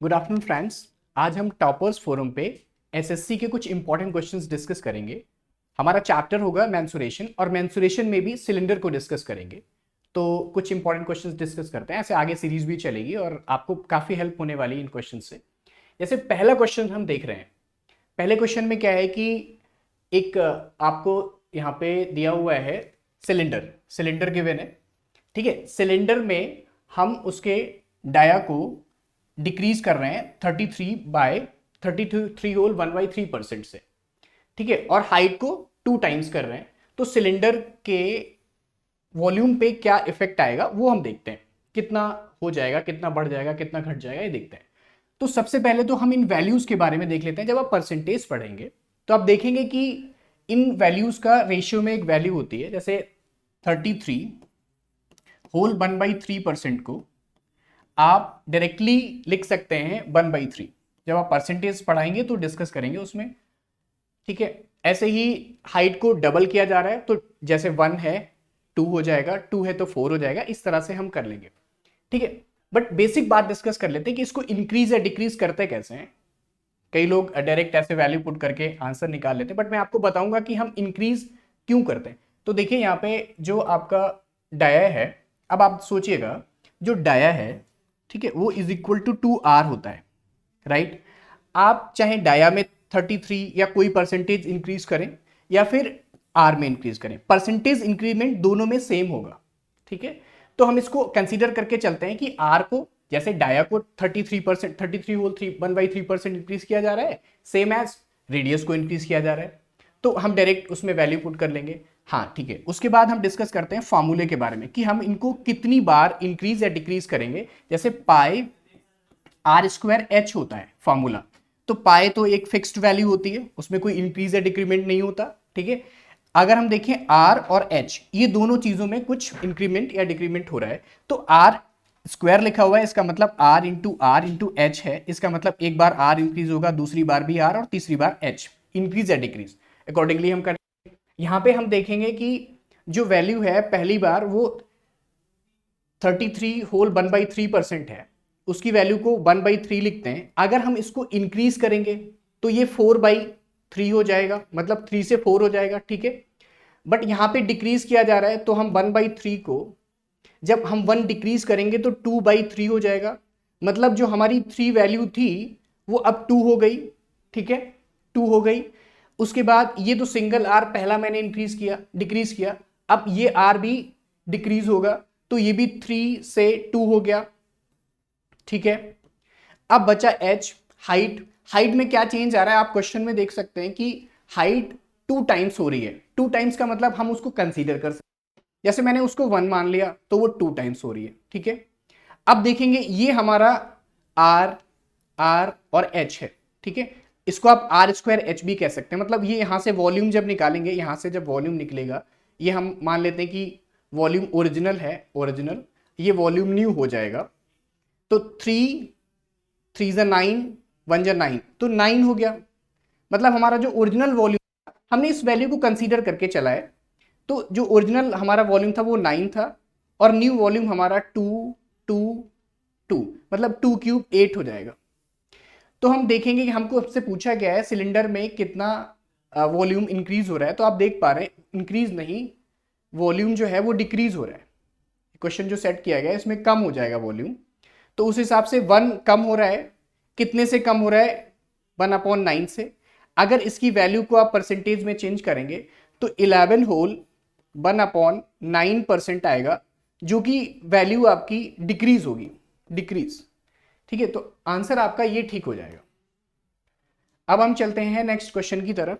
Good afternoon friends. आज हम toppers forum पे एसएससी के कुछ इंपॉर्टेंट क्वेश्चंस डिस्कस करेंगे। हमारा चैप्टर होगा मेंसुरेशन और मेंसुरेशन में भी सिलेंडर को डिस्कस करेंगे। तो कुछ इंपॉर्टेंट क्वेश्चंस डिस्कस करते हैं, ऐसे आगे सीरीज भी चलेगी और आपको काफ़ी हेल्प होने वाली है इन क्वेश्चन से। जैसे पहला क्वेश्चन हम देख रहे हैं। पहले क्वेश्चन में क्या है कि एक आपको यहाँ पे दिया हुआ है सिलेंडर सिलेंडर गिवन है। ठीक है, सिलेंडर में हम उसके डाया को डिक्रीज कर रहे हैं 33 होल 1/3% से। ठीक है, और हाइट को 2 टाइम्स कर रहे हैं। तो सिलेंडर के वॉल्यूम पे क्या इफेक्ट आएगा वो हम देखते हैं, कितना हो जाएगा, कितना बढ़ जाएगा, कितना घट जाएगा, ये देखते हैं। तो सबसे पहले तो हम इन वैल्यूज के बारे में देख लेते हैं। जब आप परसेंटेज पढ़ेंगे तो आप देखेंगे कि इन वैल्यूज का रेशियो में एक वैल्यू होती है। जैसे 33 होल 1/3% को आप डायरेक्टली लिख सकते हैं 1/3। जब आप परसेंटेज पढ़ाएंगे तो डिस्कस करेंगे उसमें। ठीक है, ऐसे ही हाइट को डबल किया जा रहा है, तो जैसे 1 है 2 हो जाएगा, 2 है तो 4 हो जाएगा, इस तरह से हम कर लेंगे। ठीक है, बट बेसिक बात डिस्कस कर लेते हैं कि इसको इंक्रीज या डिक्रीज करते कैसे हैं। कई लोग डायरेक्ट ऐसे वैल्यू पुट करके आंसर निकाल लेते हैं, बट मैं आपको बताऊंगा कि हम इंक्रीज क्यों करते हैं। तो देखिए यहाँ पे जो आपका डाया है, अब आप सोचिएगा जो डाया है, ठीक है, वो इज इक्वल टू 2r होता है, राइट। आप चाहे डाया में 33 या कोई परसेंटेज इंक्रीज करें या फिर आर में इंक्रीज करें, परसेंटेज इंक्रीमेंट दोनों में सेम होगा। ठीक है, तो हम इसको कंसीडर करके चलते हैं कि आर को, जैसे डाया को 33% 33 होल 1/3% इंक्रीज किया जा रहा है, सेम एज रेडियस को इंक्रीज किया जा रहा है, तो हम डायरेक्ट उसमें वैल्यू पुट कर लेंगे। हाँ ठीक है, उसके बाद हम डिस्कस करते हैं फॉर्मूले के बारे में कि हम इनको कितनी बार इंक्रीज या डिक्रीज करेंगे। जैसे पाई r² h होता है फॉर्मूला, तो पाई तो एक फिक्स्ड वैल्यू होती है, उसमें कोई इंक्रीज या डिक्रीमेंट नहीं होता। ठीक है, अगर हम देखें r और h, ये दोनों चीजों में कुछ इंक्रीमेंट या डिक्रीमेंट हो रहा है, तो r² लिखा हुआ है, इसका मतलब r इंटू h है। इसका मतलब एक बार r इंक्रीज होगा, दूसरी बार भी r और तीसरी बार h, इंक्रीज या डिक्रीज अकॉर्डिंगली हम कर। यहां पे हम देखेंगे कि जो वैल्यू है पहली बार वो 33 होल 1/3% है, उसकी वैल्यू को 1/3 लिखते हैं। अगर हम इसको इंक्रीज करेंगे तो ये 4/3 हो जाएगा, मतलब 3 से 4 हो जाएगा। ठीक है, बट यहां पे डिक्रीज किया जा रहा है, तो हम 1/3 को जब हम 1 डिक्रीज करेंगे तो 2/3 हो जाएगा, मतलब जो हमारी 3 वैल्यू थी वो अब 2 हो गई। ठीक है, 2 हो गई। उसके बाद ये तो सिंगल आर पहला मैंने इंक्रीज किया, डिक्रीज किया, अब ये आर भी डिक्रीज होगा, तो ये भी 3 से 2 हो गया। ठीक है, अब बचा एच, हाइट। हाइट में क्या चेंज आ रहा है आप क्वेश्चन में देख सकते हैं कि हाइट 2 टाइम्स हो रही है। 2 टाइम्स का मतलब हम उसको कंसीडर कर सकते हैं, जैसे मैंने उसको 1 मान लिया तो वो 2 टाइम्स हो रही है। ठीक है, अब देखेंगे ये हमारा आर आर और एच है। ठीक है, इसको आप r² h भी कह सकते हैं, मतलब ये यहां से वॉल्यूम जब निकालेंगे, यहां से जब वॉल्यूम निकलेगा, ये हम मान लेते हैं कि वॉल्यूम ओरिजिनल है, ओरिजिनल, ये वॉल्यूम न्यू हो जाएगा। तो 3 3 ज़ा 9 1 ज़ा 9, तो 9 हो गया। मतलब हमारा जो ओरिजिनल वॉल्यूम, हमने इस वैल्यू को कंसीडर करके चला है, तो जो ओरिजिनल हमारा वॉल्यूम था वो 9 था, और न्यू वॉल्यूम हमारा 2 2 2, मतलब 2 क्यूब 8 हो जाएगा। तो हम देखेंगे कि हमको आपसे पूछा गया है सिलेंडर में कितना वॉल्यूम इंक्रीज हो रहा है, तो आप देख पा रहे हैं इंक्रीज नहीं, वॉल्यूम जो है वो डिक्रीज हो रहा है। क्वेश्चन जो सेट किया गया है इसमें कम हो जाएगा वॉल्यूम, तो उस हिसाब से 1 कम हो रहा है। कितने से कम हो रहा है? 1/9 से। अगर इसकी वैल्यू को आप परसेंटेज में चेंज करेंगे तो 11 होल 1/9% आएगा, जो कि वैल्यू आपकी डिक्रीज होगी, डिक्रीज। ठीक है, तो आंसर आपका ये ठीक हो जाएगा। अब हम चलते हैं नेक्स्ट क्वेश्चन की तरफ।